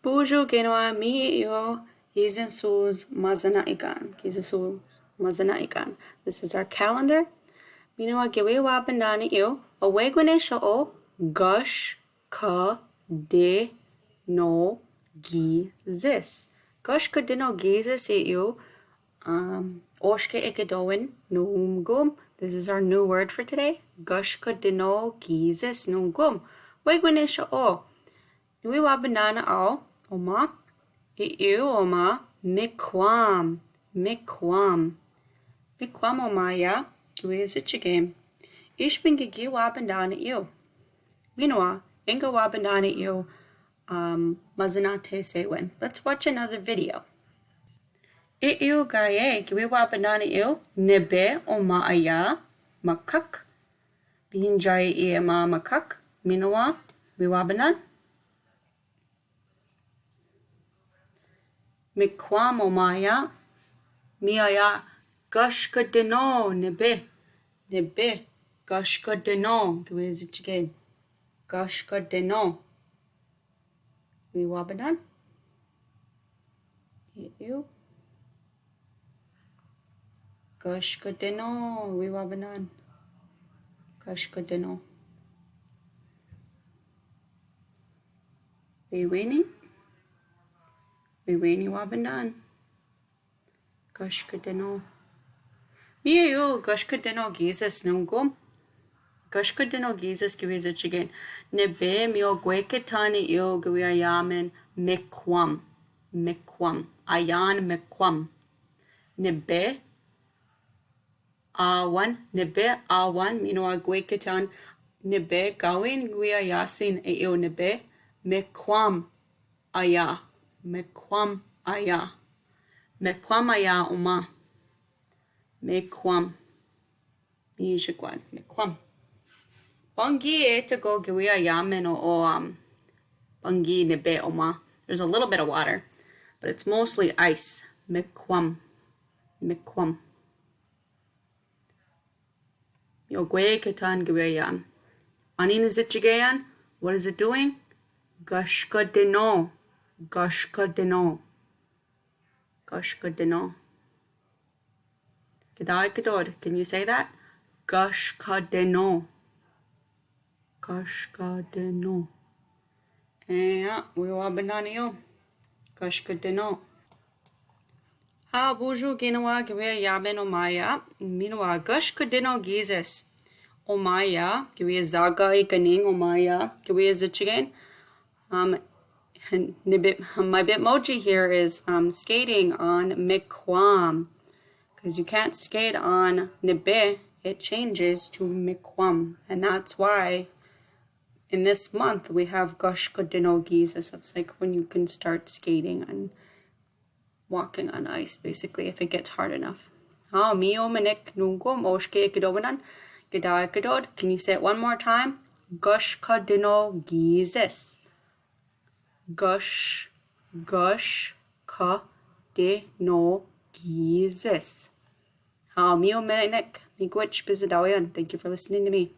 Buju ginawa mi iyo gizin sus mazanaikan. This is our calendar. Ginawa giwi wabandani iyo. Awegwene o gush ka de no gizis. Gush ka de no gizis iyo. Oshke ekedowin nungum. This is our new word for today. Gush ka de no gizis nungum. Wegwene o. Giwi wabandana ao. Oma, iu oma, mikwam. Mikwam omaya, giwi zichigame. Ishbin gigi wabandana iu. Minwa, inga wabandana iu, mazanate sewen. Let's watch another video. Iu gaye, giwi wabandana iu, nebe oma aya, makak. Binjai iema makak. Minwa, wiwabanan. Mikwam omaya, miaya, gushka deno, nebe, gushka deno, gwizichige, gushka deno. Wiwabadan. You. Gushka deno, wiwabanan. Gushka deno. Wiwini. Wiwini wabandan. Gushka deno. Miyu gushka deno gizis nungum. Gushka deno gizis giwizichigen. Nebe mio gweketani iyo gwiayamen mikwam. Ayan mikwam. Nebe awan mino gweketan. Nebe gawin gwiayasin iyo nebe mikwam aya. Mekwam aya uma. Mekwam. Mijikwan. Mekwam. Bangi etago giwia yamen o bangi nebe oma. There's a little bit of water, but it's mostly ice. Mekwam. Yogwe ketan giwia yam. Anin is it jigayan? What is it doing? Gushka deno. Gushka deno. Kedai kedod. Can you say that? Gushka deno. Yeah, we wa bananiyo. Gushka deno. Ha buju ginawa giwe yaben omaya. Minwa gushka deno gizes. Omaya. Giwe zaga ikaning omaya. Giwe zichigen. My Bitmoji here is skating on mikwam, because you can't skate on nibe, it changes to mikwam, and that's why in this month we have gushka deno gizis. That's like when you can start skating and walking on ice, basically, if it gets hard enough. Mio manik nungum oshke ekidobanan gedai kedod. Can you say it one more time? Gushka deno gizis. Gush ka de no gizis. Mio menek miigwich bizadawayan. Thank you for listening to me.